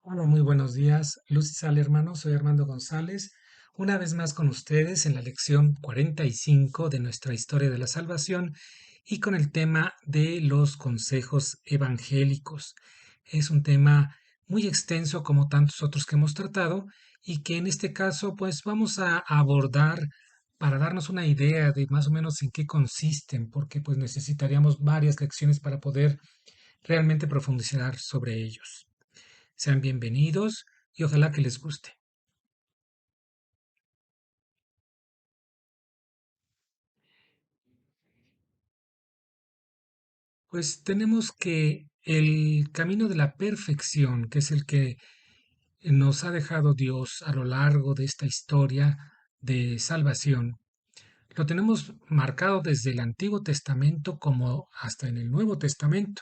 Hola, muy buenos días. Luz y Sal, hermanos. Soy Armando González. Una vez más con ustedes en la lección 45 de nuestra historia de la salvación y con el tema de los consejos evangélicos. Es un tema muy extenso como tantos otros que hemos tratado y que en este caso pues vamos a abordar para darnos una idea de más o menos en qué consisten, porque pues necesitaríamos varias lecciones para poder realmente profundizar sobre ellos. Sean bienvenidos y ojalá que les guste. Pues tenemos que el camino de la perfección, que es el que nos ha dejado Dios a lo largo de esta historia de salvación, lo tenemos marcado desde el Antiguo Testamento como hasta en el Nuevo Testamento,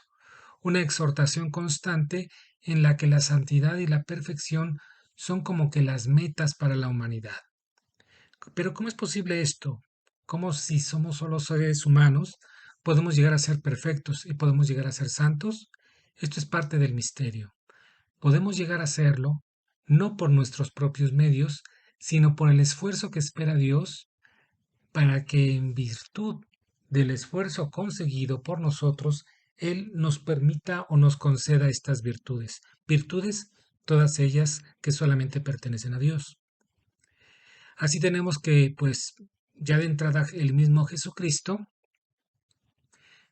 una exhortación constante en la que la santidad y la perfección son como que las metas para la humanidad. Pero ¿cómo es posible esto? ¿Cómo si somos solo seres humanos podemos llegar a ser perfectos y podemos llegar a ser santos? Esto es parte del misterio. Podemos llegar a serlo no por nuestros propios medios, sino por el esfuerzo que espera Dios para que en virtud del esfuerzo conseguido por nosotros, Él nos permita o nos conceda estas virtudes. Virtudes, todas ellas que solamente pertenecen a Dios. Así tenemos que, pues, ya de entrada el mismo Jesucristo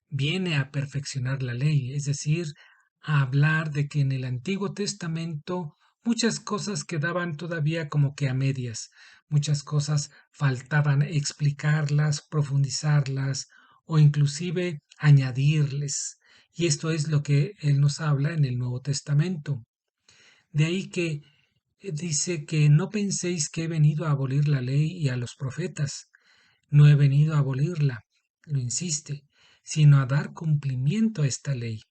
viene a perfeccionar la ley, es decir, a hablar de que en el Antiguo Testamento muchas cosas quedaban todavía como que a medias, muchas cosas faltaban explicarlas, profundizarlas o inclusive añadirles. Y esto es lo que Él nos habla en el Nuevo Testamento. De ahí que dice que no penséis que he venido a abolir la ley y a los profetas. No he venido a abolirla, lo insiste, sino a dar cumplimiento a esta ley.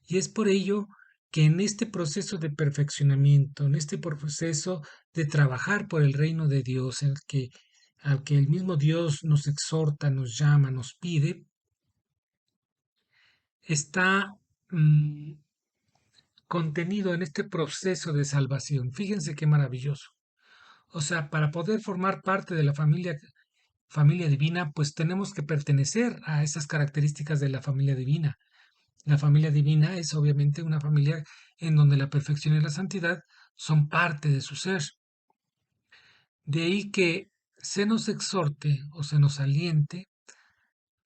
Y es por ello que en este proceso de perfeccionamiento, en este proceso de trabajar por el reino de Dios, al que el mismo Dios nos exhorta, nos llama, nos pide, está contenido en este proceso de salvación. Fíjense qué maravilloso. O sea, para poder formar parte de la familia divina, pues tenemos que pertenecer a esas características de la familia divina. La familia divina es obviamente una familia en donde la perfección y la santidad son parte de su ser. De ahí que se nos exhorte o se nos aliente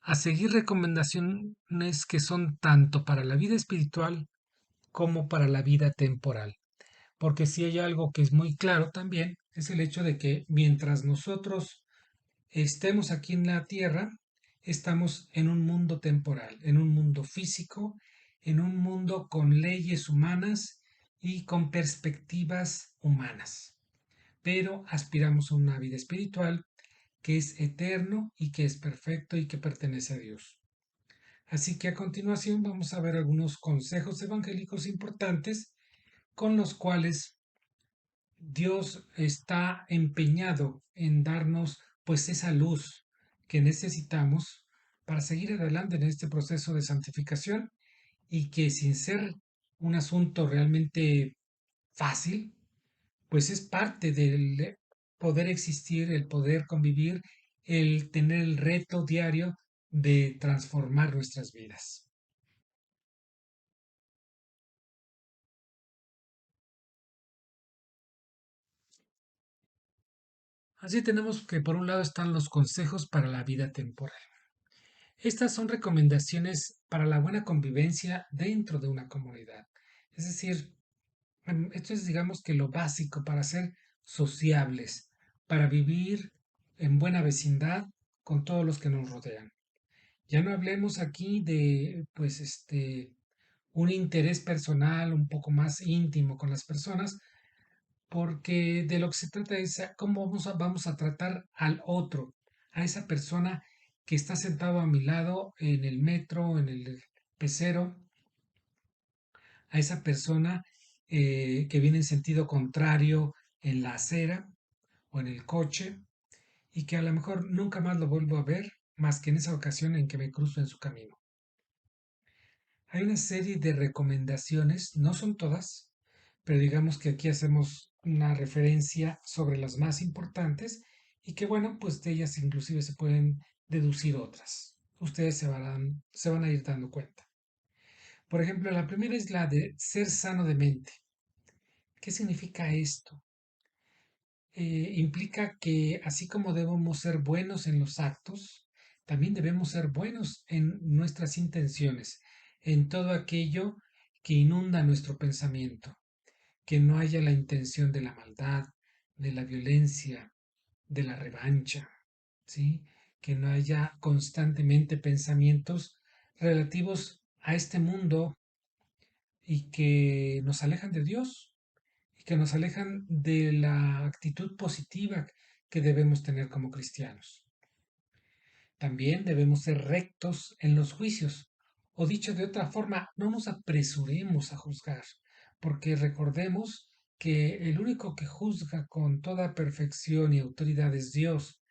a seguir recomendaciones que son tanto para la vida espiritual como para la vida temporal. Porque si hay algo que es muy claro también, es el hecho de que mientras nosotros estemos aquí en la Tierra, estamos en un mundo temporal, en un mundo físico, en un mundo con leyes humanas y con perspectivas humanas. Pero aspiramos a una vida espiritual que es eterno y que es perfecto y que pertenece a Dios. Así que a continuación vamos a ver algunos consejos evangélicos importantes con los cuales Dios está empeñado en darnos pues esa luz que necesitamos para seguir adelante en este proceso de santificación y que sin ser un asunto realmente fácil, pues es parte del poder existir, el poder convivir, el tener el reto diario de transformar nuestras vidas. Así tenemos que por un lado están los consejos para la vida temporal. Estas son recomendaciones para la buena convivencia dentro de una comunidad. Es decir, esto es digamos que lo básico para ser sociables, para vivir en buena vecindad con todos los que nos rodean. Ya no hablemos aquí de, pues, un interés personal un poco más íntimo con las personas, porque de lo que se trata es cómo vamos a tratar al otro, a esa persona que está sentado a mi lado en el metro, en el pecero, a esa persona que viene en sentido contrario en la acera o en el coche y que a lo mejor nunca más lo vuelvo a ver más que en esa ocasión en que me cruzo en su camino. Hay una serie de recomendaciones, no son todas, pero digamos que aquí hacemos una referencia sobre las más importantes y que bueno, pues de ellas inclusive se pueden deducir otras. Ustedes se van a ir dando cuenta. Por ejemplo, la primera es la de ser sano de mente. ¿Qué significa esto? Implica que así como debemos ser buenos en los actos, también debemos ser buenos en nuestras intenciones, en todo aquello que inunda nuestro pensamiento, que no haya la intención de la maldad, de la violencia, de la revancha, ¿sí? Que no haya constantemente pensamientos relativos a este mundo y que nos alejan de Dios y que nos alejan de la actitud positiva que debemos tener como cristianos. También debemos ser rectos en los juicios, o dicho de otra forma, no nos apresuremos a juzgar, porque recordemos que el único que juzga con toda perfección y autoridad es Dios,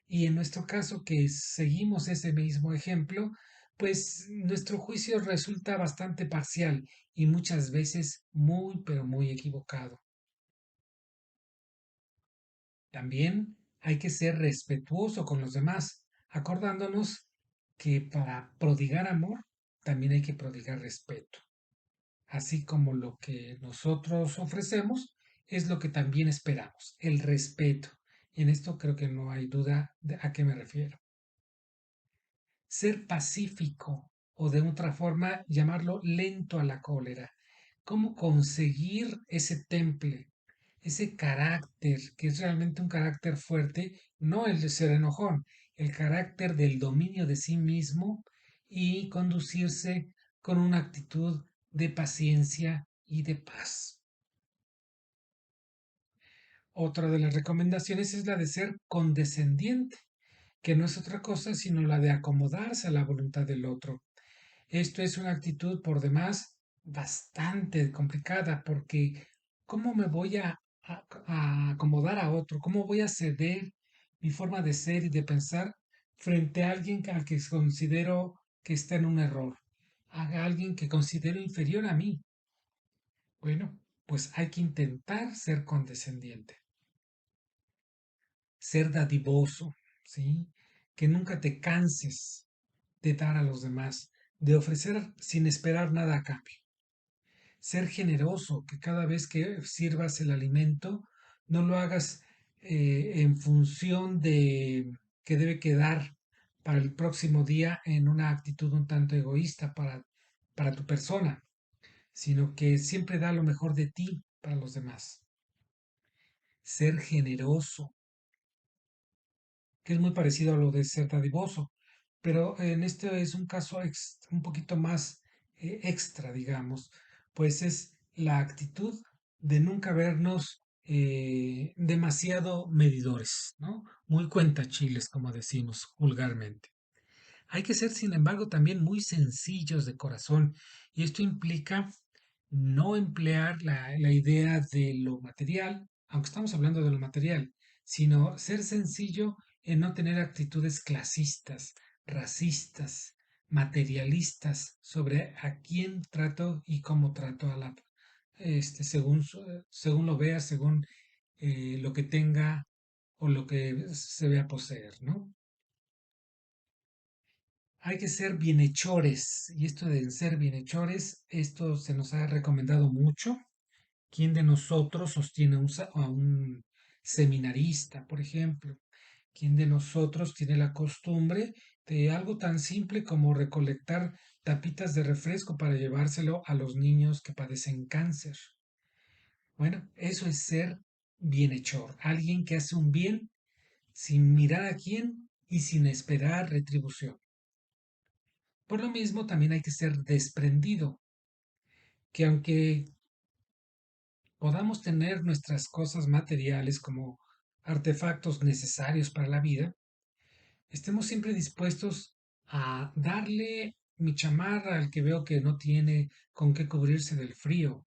y en nuestro caso que seguimos ese mismo ejemplo, pues nuestro juicio resulta bastante parcial y muchas veces muy, pero muy equivocado. También hay que ser respetuoso con los demás, acordándonos que para prodigar amor también hay que prodigar respeto. Así como lo que nosotros ofrecemos es lo que también esperamos, el respeto. Y en esto creo que no hay duda de a qué me refiero. Ser pacífico o de otra forma llamarlo lento a la cólera. ¿Cómo conseguir ese temple, ese carácter que es realmente un carácter fuerte, no el de ser enojón, el carácter del dominio de sí mismo y conducirse con una actitud de paciencia y de paz? Otra de las recomendaciones es la de ser condescendiente, que no es otra cosa sino la de acomodarse a la voluntad del otro. Esto es una actitud por demás bastante complicada porque ¿cómo me voy a acomodar a otro? ¿Cómo voy a ceder mi forma de ser y de pensar frente a alguien al que considero que está en un error? A alguien que considero inferior a mí. Bueno, pues hay que intentar ser condescendiente, ser dadivoso, ¿sí? Que nunca te canses de dar a los demás, de ofrecer sin esperar nada a cambio. Ser generoso, que cada vez que sirvas el alimento, no lo hagas en función de que debe quedar para el próximo día en una actitud un tanto egoísta para tu persona, sino que siempre da lo mejor de ti para los demás. Ser generoso, que es muy parecido a lo de ser dadivoso, pero en este es un caso un poquito más extra, digamos, pues es la actitud de nunca vernos demasiado medidores, ¿no? Muy cuentachiles, como decimos vulgarmente. Hay que ser, sin embargo, también muy sencillos de corazón, y esto implica no emplear la idea de lo material, aunque estamos hablando de lo material, sino ser sencillo en no tener actitudes clasistas, racistas, materialistas sobre a quién trato y cómo trato a la, según lo vea, según lo que tenga o lo que se vea poseer, ¿no? Hay que ser bienhechores, y esto de ser bienhechores, esto se nos ha recomendado mucho. ¿Quién de nosotros sostiene a un seminarista, por ejemplo? ¿Quién de nosotros tiene la costumbre de algo tan simple como recolectar tapitas de refresco para llevárselo a los niños que padecen cáncer? Bueno, eso es ser bienhechor, alguien que hace un bien sin mirar a quién y sin esperar retribución. Por lo mismo, también hay que ser desprendido, que aunque podamos tener nuestras cosas materiales como artefactos necesarios para la vida, estemos siempre dispuestos a darle mi chamarra al que veo que no tiene con qué cubrirse del frío,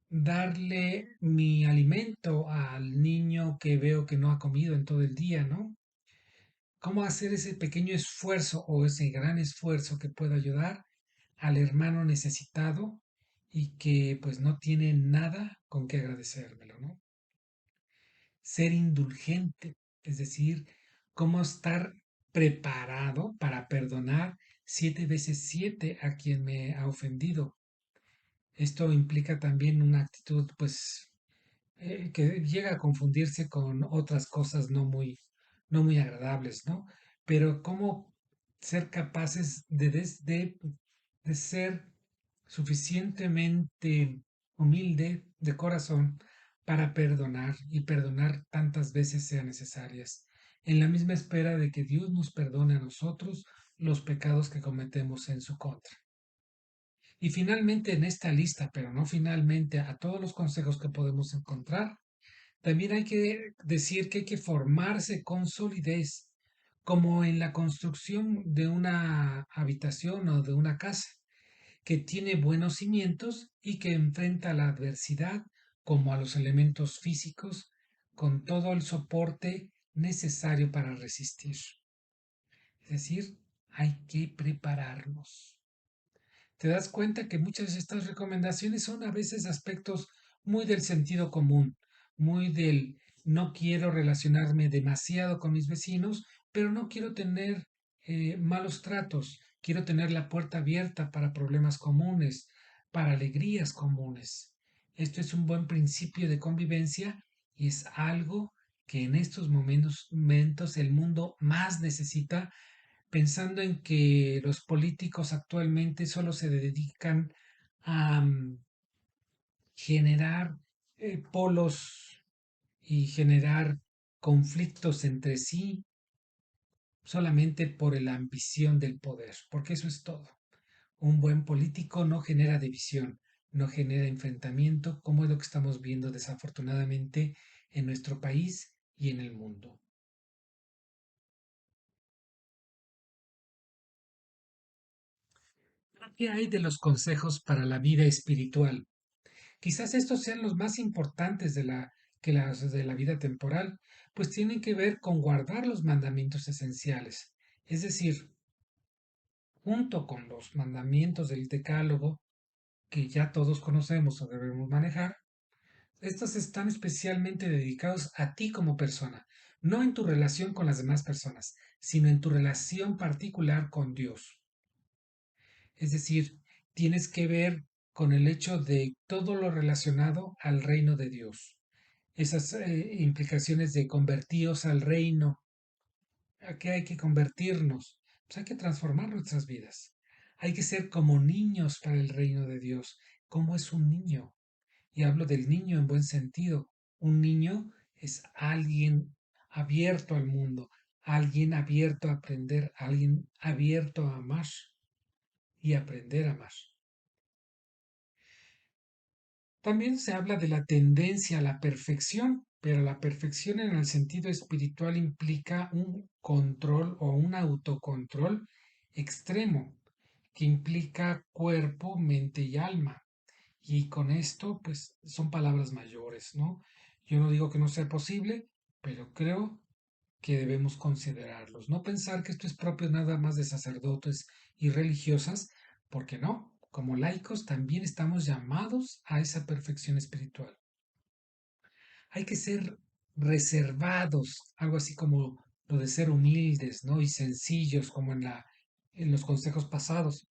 darle mi alimento al niño que veo que no ha comido en todo el día, ¿no? ¿Cómo hacer ese pequeño esfuerzo o ese gran esfuerzo que pueda ayudar al hermano necesitado y que pues no tiene nada con qué agradecérmelo, ¿no? Ser indulgente, es decir, cómo estar preparado para perdonar 7 veces 7 a quien me ha ofendido. Esto implica también una actitud, pues, que llega a confundirse con otras cosas no muy agradables, ¿no? Pero cómo ser capaces de ser suficientemente humilde de corazón para perdonar y perdonar tantas veces sean necesarias, en la misma espera de que Dios nos perdone a nosotros los pecados que cometemos en su contra. Y finalmente en esta lista, pero no finalmente a todos los consejos que podemos encontrar, también hay que decir que hay que formarse con solidez, como en la construcción de una habitación o de una casa, que tiene buenos cimientos y que enfrenta la adversidad como a los elementos físicos con todo el soporte necesario para resistir. Es decir, hay que prepararnos. Te das cuenta que muchas de estas recomendaciones son a veces aspectos muy del sentido común, muy del no quiero relacionarme demasiado con mis vecinos, pero no quiero tener malos tratos, quiero tener la puerta abierta para problemas comunes, para alegrías comunes. Esto es un buen principio de convivencia y es algo que en estos momentos el mundo más necesita, pensando en que los políticos actualmente solo se dedican a generar polos y generar conflictos entre sí solamente por la ambición del poder, porque eso es todo. Un buen político no genera división, no genera enfrentamiento, como es lo que estamos viendo desafortunadamente en nuestro país y en el mundo. ¿Qué hay de los consejos para la vida espiritual? Quizás estos sean los más importantes que las de la vida temporal, pues tienen que ver con guardar los mandamientos esenciales. Es decir, junto con los mandamientos del Decálogo, que ya todos conocemos o debemos manejar, estos están especialmente dedicados a ti como persona, no en tu relación con las demás personas, sino en tu relación particular con Dios. Es decir, tienes que ver con el hecho de todo lo relacionado al reino de Dios. Esas implicaciones de convertiros al reino. ¿A qué hay que convertirnos? Pues hay que transformar nuestras vidas. Hay que ser como niños para el reino de Dios. ¿Cómo es un niño? Y hablo del niño en buen sentido. Un niño es alguien abierto al mundo, alguien abierto a aprender, alguien abierto a amar y aprender a amar. También se habla de la tendencia a la perfección, pero la perfección en el sentido espiritual implica un control o un autocontrol extremo, que implica cuerpo, mente y alma. Y con esto, pues son palabras mayores, ¿no? Yo no digo que no sea posible, pero creo que debemos considerarlos. No pensar que esto es propio nada más de sacerdotes y religiosas, porque no, como laicos también estamos llamados a esa perfección espiritual. Hay que ser reservados, algo así como lo de ser humildes, ¿no? Y sencillos, como en los consejos pasados.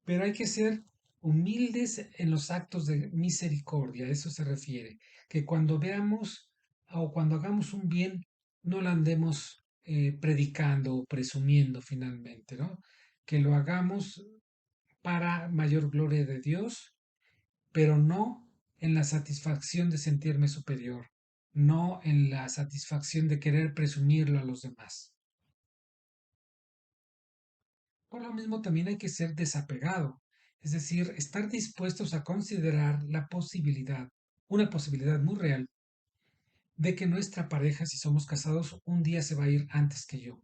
Pero hay que ser humildes en los actos de misericordia, a eso se refiere, que cuando veamos o cuando hagamos un bien, no lo andemos predicando o presumiendo finalmente, ¿no? Que lo hagamos para mayor gloria de Dios, pero no en la satisfacción de sentirme superior, no en la satisfacción de querer presumirlo a los demás. Por lo mismo, también hay que ser desapegado, es decir, estar dispuestos a considerar la posibilidad, una posibilidad muy real, de que nuestra pareja, si somos casados, un día se va a ir antes que yo,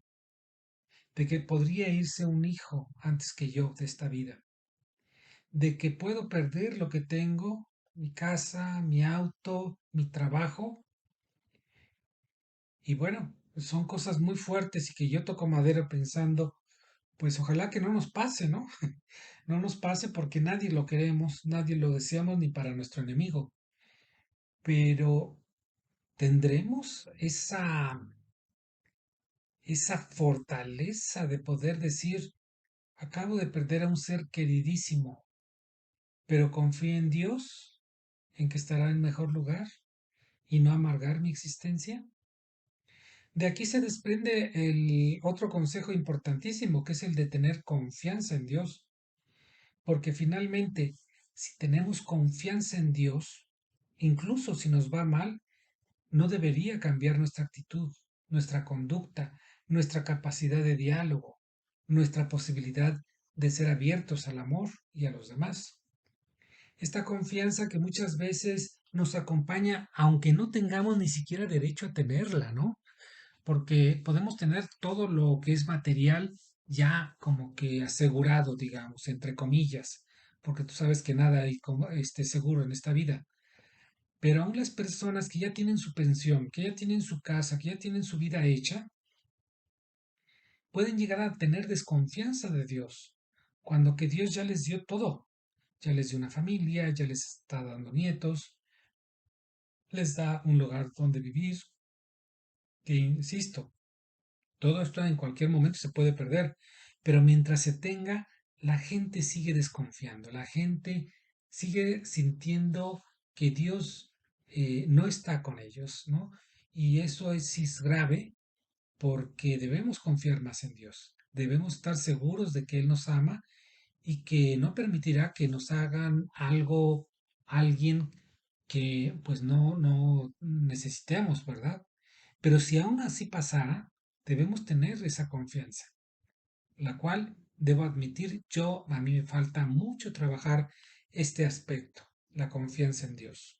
de que podría irse un hijo antes que yo de esta vida, de que puedo perder lo que tengo, mi casa, mi auto, mi trabajo, y bueno, son cosas muy fuertes y que yo toco madera pensando Pues ojalá que no nos pase, ¿no? No nos pase porque nadie lo queremos, nadie lo deseamos ni para nuestro enemigo. Pero tendremos esa fortaleza de poder decir, acabo de perder a un ser queridísimo, pero confío en Dios, en que estará en mejor lugar y no amargar mi existencia. De aquí se desprende el otro consejo importantísimo, que es el de tener confianza en Dios, porque finalmente, si tenemos confianza en Dios, incluso si nos va mal, no debería cambiar nuestra actitud, nuestra conducta, nuestra capacidad de diálogo, nuestra posibilidad de ser abiertos al amor y a los demás. Esta confianza que muchas veces nos acompaña, aunque no tengamos ni siquiera derecho a tenerla, ¿no? Porque podemos tener todo lo que es material ya como que asegurado, digamos, entre comillas, porque tú sabes que nada hay como seguro en esta vida. Pero aún las personas que ya tienen su pensión, que ya tienen su casa, que ya tienen su vida hecha, pueden llegar a tener desconfianza de Dios, cuando que Dios ya les dio todo, ya les dio una familia, ya les está dando nietos, les da un lugar donde vivir, que insisto, todo esto en cualquier momento se puede perder, pero mientras se tenga, la gente sigue desconfiando, la gente sigue sintiendo que Dios no está con ellos, ¿no? Y eso sí es grave porque debemos confiar más en Dios, debemos estar seguros de que Él nos ama y que no permitirá que nos hagan algo, alguien que pues no necesitemos, ¿verdad? Pero si aún así pasara, debemos tener esa confianza, la cual debo admitir yo, a mí me falta mucho trabajar este aspecto, la confianza en Dios.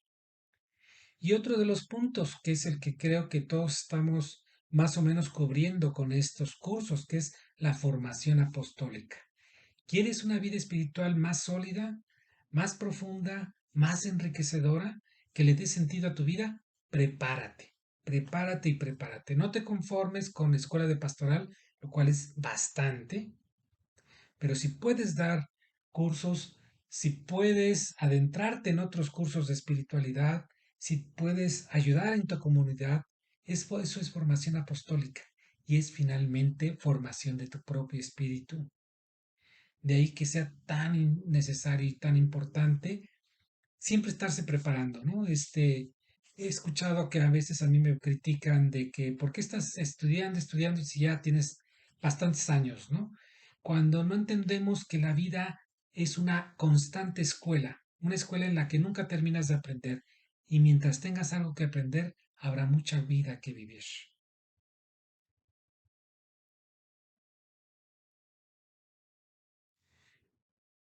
Y otro de los puntos, que es el que creo que todos estamos más o menos cubriendo con estos cursos, que es la formación apostólica. ¿Quieres una vida espiritual más sólida, más profunda, más enriquecedora, que le dé sentido a tu vida? Prepárate, prepárate y prepárate. No te conformes con escuela de pastoral, lo cual es bastante, pero si puedes dar cursos, si puedes adentrarte en otros cursos de espiritualidad, si puedes ayudar en tu comunidad, eso es formación apostólica y es finalmente formación de tu propio espíritu. De ahí que sea tan necesario y tan importante siempre estarse preparando, ¿no? He escuchado que a veces a mí me critican de que, ¿por qué estás estudiando si ya tienes bastantes años, ¿no? Cuando no entendemos que la vida es una constante escuela, una escuela en la que nunca terminas de aprender y mientras tengas algo que aprender, habrá mucha vida que vivir.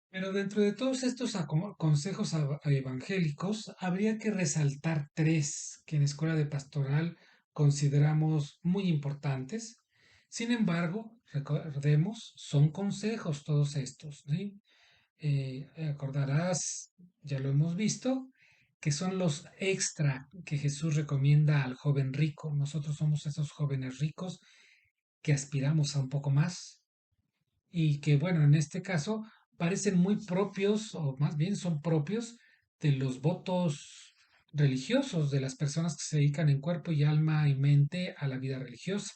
Pero dentro de todos estos consejos evangélicos, habría que resaltar tres que en Escuela de Pastoral consideramos muy importantes. Sin embargo, recordemos, son consejos todos estos, ¿sí? Acordarás, ya lo hemos visto, que son los extra que Jesús recomienda al joven rico. Nosotros somos esos jóvenes ricos que aspiramos a un poco más, y que, bueno, en este caso parecen muy propios, o más bien son propios, de los votos religiosos, de las personas que se dedican en cuerpo y alma y mente a la vida religiosa.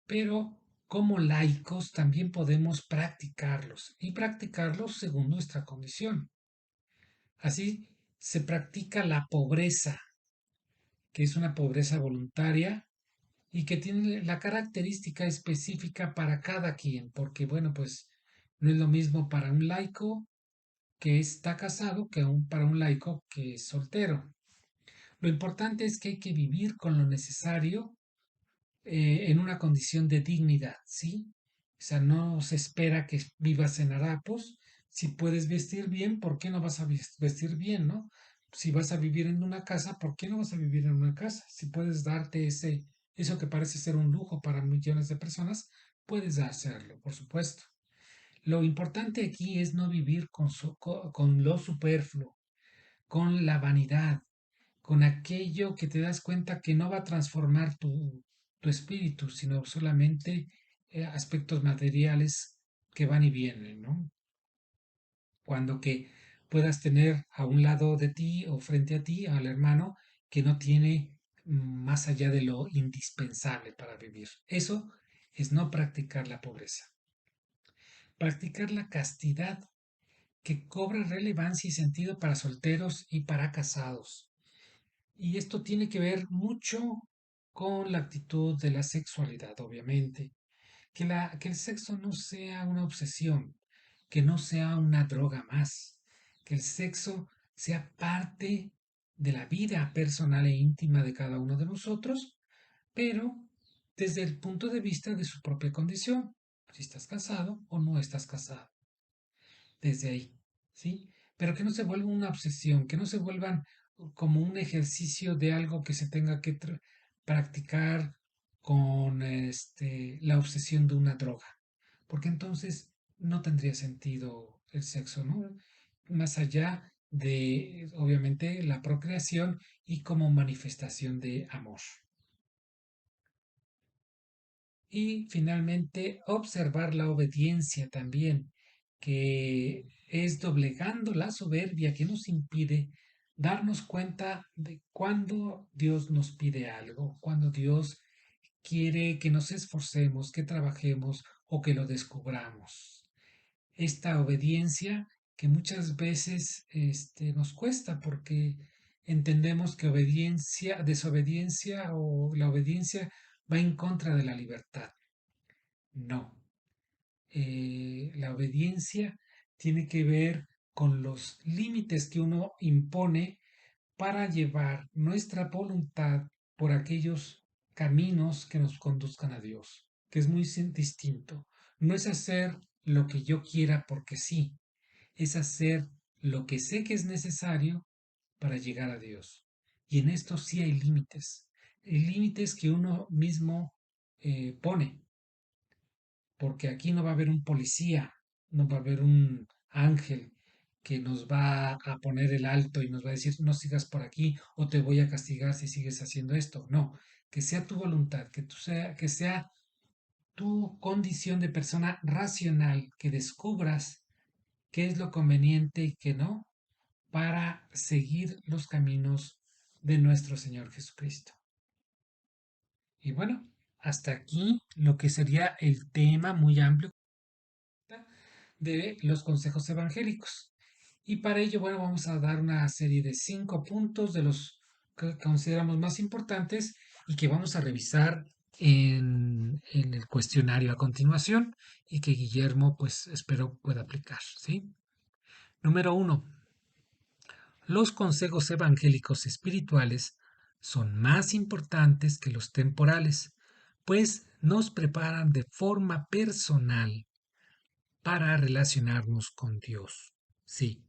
Pero como laicos también podemos practicarlos y practicarlos según nuestra condición. Así se practica la pobreza, que es una pobreza voluntaria y que tiene la característica específica para cada quien, porque bueno, pues no es lo mismo para un laico que está casado que para un laico que es soltero. Lo importante es que hay que vivir con lo necesario en una condición de dignidad, ¿sí? O sea, no se espera que vivas en harapos. Si puedes vestir bien, ¿por qué no vas a vestir bien, no? Si vas a vivir en una casa, ¿por qué no vas a vivir en una casa? Si puedes darte eso que parece ser un lujo para millones de personas, puedes hacerlo, por supuesto. Lo importante aquí es no vivir con lo superfluo, con la vanidad, con aquello que te das cuenta que no va a transformar tu espíritu, sino solamente aspectos materiales que van y vienen, ¿no? Cuando que puedas tener a un lado de ti o frente a ti al hermano que no tiene más allá de lo indispensable para vivir. Eso es no practicar la pobreza. Practicar la castidad que cobra relevancia y sentido para solteros y para casados. Y esto tiene que ver mucho con la actitud de la sexualidad, obviamente. Que el sexo no sea una obsesión, que no sea una droga más, que el sexo sea parte de la vida personal e íntima de cada uno de nosotros, pero desde el punto de vista de su propia condición, si estás casado o no estás casado, desde ahí, ¿sí? Pero que no se vuelva una obsesión, que no se vuelvan como un ejercicio de algo que se tenga que practicar con la obsesión de una droga, porque entonces no tendría sentido el sexo, ¿no? Más allá de, obviamente, la procreación y como manifestación de amor. Y finalmente, observar la obediencia también, que es doblegando la soberbia que nos impide darnos cuenta de cuando Dios nos pide algo, cuando Dios quiere que nos esforcemos, que trabajemos o que lo descubramos. Esta obediencia que muchas veces nos cuesta porque entendemos que obediencia, desobediencia o la obediencia va en contra de la libertad. No, la obediencia tiene que ver con los límites que uno impone para llevar nuestra voluntad por aquellos caminos que nos conduzcan a Dios, que es muy distinto. No es hacer lo que yo quiera porque sí, es hacer lo que sé que es necesario para llegar a Dios. Y en esto sí hay límites que uno mismo pone, porque aquí no va a haber un policía, no va a haber un ángel que nos va a poner el alto y nos va a decir no sigas por aquí o te voy a castigar si sigues haciendo esto. No, que sea tu voluntad, que sea tu condición de persona racional, que descubras qué es lo conveniente y qué no para seguir los caminos de nuestro Señor Jesucristo. Y bueno, hasta aquí lo que sería el tema muy amplio de los consejos evangélicos. Y para ello, bueno, vamos a dar una serie de 5 puntos de los que consideramos más importantes y que vamos a revisar en el cuestionario a continuación y que Guillermo, pues, espero pueda aplicar, ¿sí? Número 1. Los consejos evangélicos espirituales son más importantes que los temporales, pues nos preparan de forma personal para relacionarnos con Dios. Sí.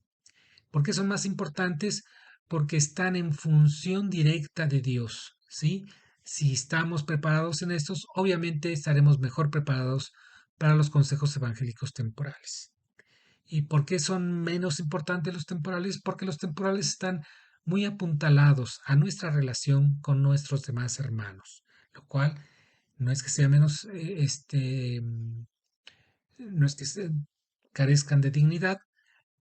¿Por qué son más importantes? Porque están en función directa de Dios. ¿Sí? Si estamos preparados en estos, obviamente estaremos mejor preparados para los consejos evangélicos temporales. ¿Y por qué son menos importantes los temporales? Porque los temporales están muy apuntalados a nuestra relación con nuestros demás hermanos, lo cual no es que sea menos, no es que carezcan de dignidad,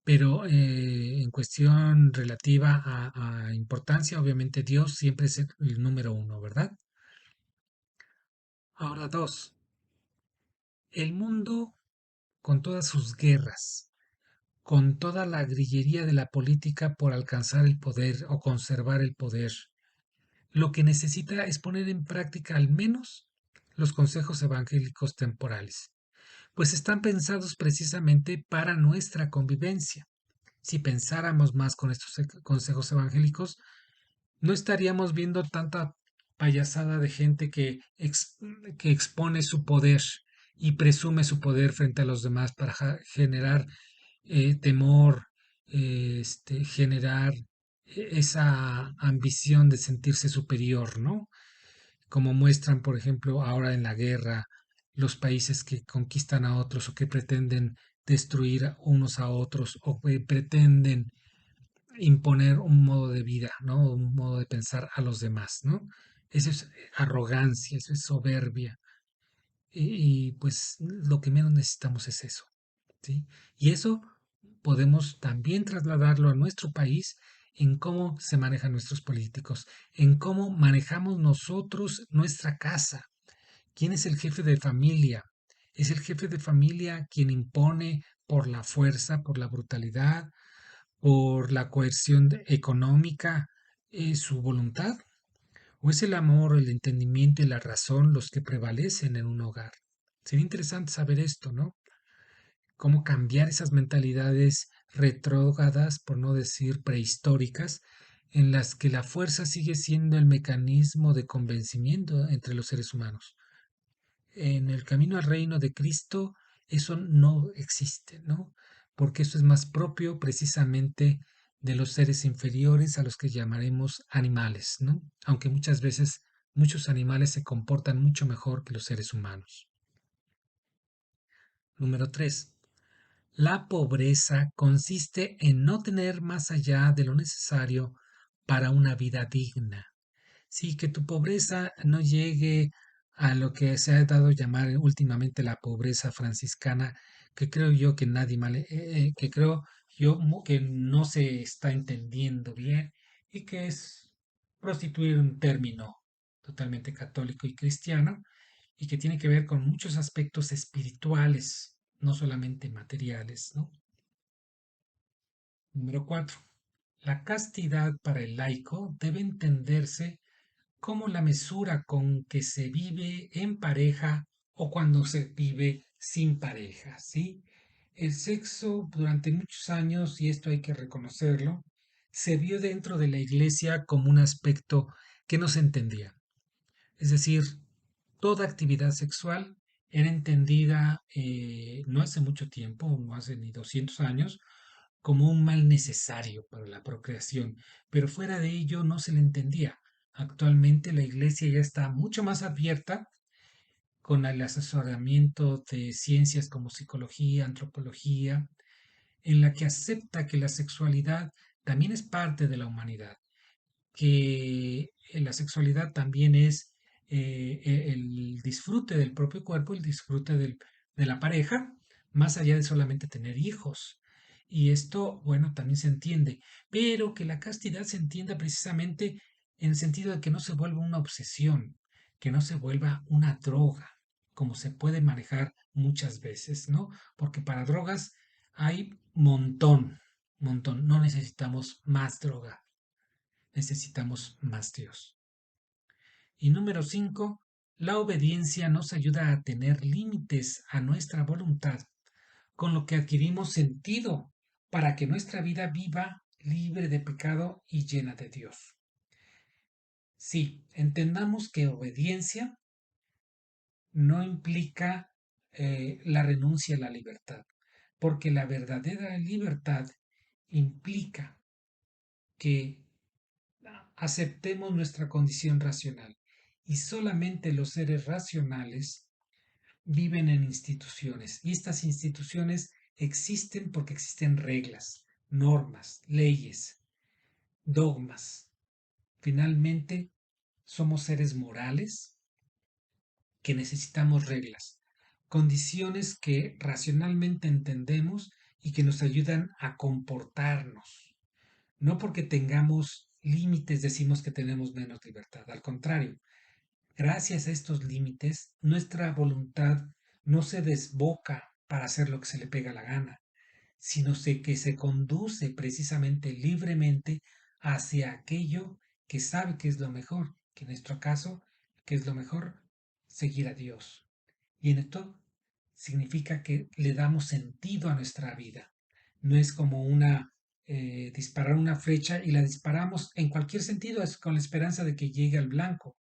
pero en cuestión relativa a importancia, obviamente Dios siempre es el número uno, ¿verdad? Ahora dos, el mundo con todas sus guerras, con toda la grillería de la política por alcanzar el poder o conservar el poder, lo que necesita es poner en práctica al menos los consejos evangélicos temporales, pues están pensados precisamente para nuestra convivencia. Si pensáramos más con estos consejos evangélicos, no estaríamos viendo tanta payasada de gente que expone su poder y presume su poder frente a los demás para generar temor, generar esa ambición de sentirse superior, ¿no? Como muestran, por ejemplo, ahora en la guerra, los países que conquistan a otros o que pretenden destruir unos a otros o que pretenden imponer un modo de vida, ¿no? Un modo de pensar a los demás, ¿no? Eso es arrogancia, eso es soberbia. Pues lo que menos necesitamos es eso. ¿sí? Y eso podemos también trasladarlo a nuestro país en cómo se manejan nuestros políticos, en cómo manejamos nosotros nuestra casa. ¿Quién es el jefe de familia? ¿Es el jefe de familia quien impone por la fuerza, por la brutalidad, por la coerción económica, su voluntad? ¿O es el amor, el entendimiento y la razón los que prevalecen en un hogar? Sería interesante saber esto, ¿no? Cómo cambiar esas mentalidades retrógradas, por no decir prehistóricas, en las que la fuerza sigue siendo el mecanismo de convencimiento entre los seres humanos. En el camino al reino de Cristo eso no existe, ¿no? Porque eso es más propio precisamente de los seres inferiores a los que llamaremos animales, ¿no? Aunque muchas veces muchos animales se comportan mucho mejor que los seres humanos. Número 3. La pobreza consiste en no tener más allá de lo necesario para una vida digna. Sí, que tu pobreza no llegue a lo que se ha dado a llamar últimamente la pobreza franciscana, que creo yo que nadie que creo yo que no se está entendiendo bien y que es prostituir un término totalmente católico y cristiano y que tiene que ver con muchos aspectos espirituales, no solamente materiales, ¿no? Número 4. La castidad para el laico debe entenderse como la mesura con que se vive en pareja o cuando se vive sin pareja, ¿sí? El sexo durante muchos años, y esto hay que reconocerlo, se vio dentro de la iglesia como un aspecto que no se entendía. Es decir, toda actividad sexual era entendida no hace mucho tiempo, no hace ni 200 años, como un mal necesario para la procreación, pero fuera de ello no se le entendía. Actualmente la Iglesia ya está mucho más abierta con el asesoramiento de ciencias como psicología, antropología, en la que acepta que la sexualidad también es parte de la humanidad, que la sexualidad también es el disfrute del propio cuerpo, el disfrute de la pareja, más allá de solamente tener hijos. Y esto, bueno, también se entiende, pero que la castidad se entienda precisamente en el sentido de que no se vuelva una obsesión, que no se vuelva una droga, como se puede manejar muchas veces, ¿no? Porque para drogas hay montón, no necesitamos más droga, necesitamos más Dios. Y número 5, la obediencia nos ayuda a tener límites a nuestra voluntad, con lo que adquirimos sentido para que nuestra vida viva libre de pecado y llena de Dios. Sí, entendamos que obediencia no implica la renuncia a la libertad, porque la verdadera libertad implica que aceptemos nuestra condición racional y solamente los seres racionales viven en instituciones y estas instituciones existen porque existen reglas, normas, leyes, dogmas. Finalmente, somos seres morales que necesitamos reglas, condiciones que racionalmente entendemos y que nos ayudan a comportarnos. No porque tengamos límites decimos que tenemos menos libertad, al contrario, gracias a estos límites, nuestra voluntad no se desboca para hacer lo que se le pega la gana, sino que se conduce precisamente libremente hacia aquello que sabe que es lo mejor, que en nuestro caso, que es lo mejor, seguir a Dios. Y en esto significa que le damos sentido a nuestra vida. No es como disparar una flecha y la disparamos en cualquier sentido, es con la esperanza de que llegue al blanco.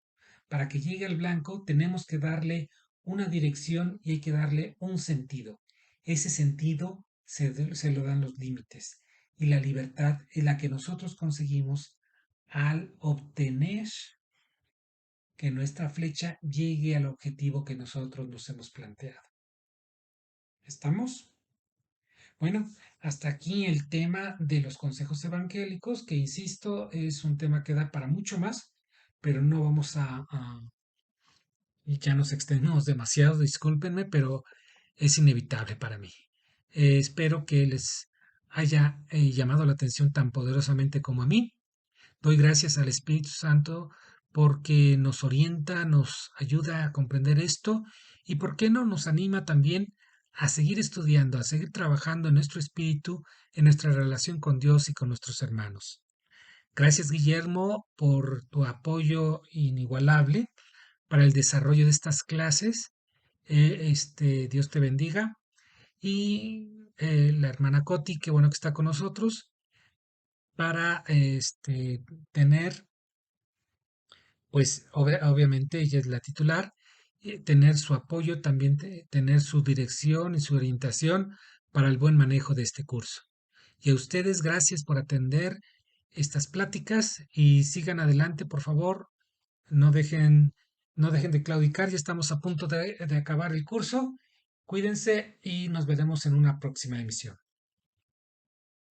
Para que llegue al blanco tenemos que darle una dirección y hay que darle un sentido. Ese sentido se lo dan los límites y la libertad es la que nosotros conseguimos al obtener que nuestra flecha llegue al objetivo que nosotros nos hemos planteado. ¿Estamos? Bueno, hasta aquí el tema de los consejos evangélicos, que insisto, es un tema que da para mucho más, pero no vamos y ya nos extendemos demasiado, discúlpenme, pero es inevitable para mí. Espero que les haya llamado la atención tan poderosamente como a mí. Doy gracias al Espíritu Santo porque nos orienta, nos ayuda a comprender esto y, ¿por qué no?, nos anima también a seguir estudiando, a seguir trabajando en nuestro espíritu, en nuestra relación con Dios y con nuestros hermanos. Gracias, Guillermo, por tu apoyo inigualable para el desarrollo de estas clases. Dios te bendiga. Y la hermana Coti, qué bueno que está con nosotros para tener, pues obviamente ella es la titular, tener su apoyo, también tener su dirección y su orientación para el buen manejo de este curso. Y a ustedes, gracias por atender estas pláticas y sigan adelante, por favor. No dejen, no dejen de claudicar, ya estamos a punto de acabar el curso. Cuídense y nos veremos en una próxima emisión.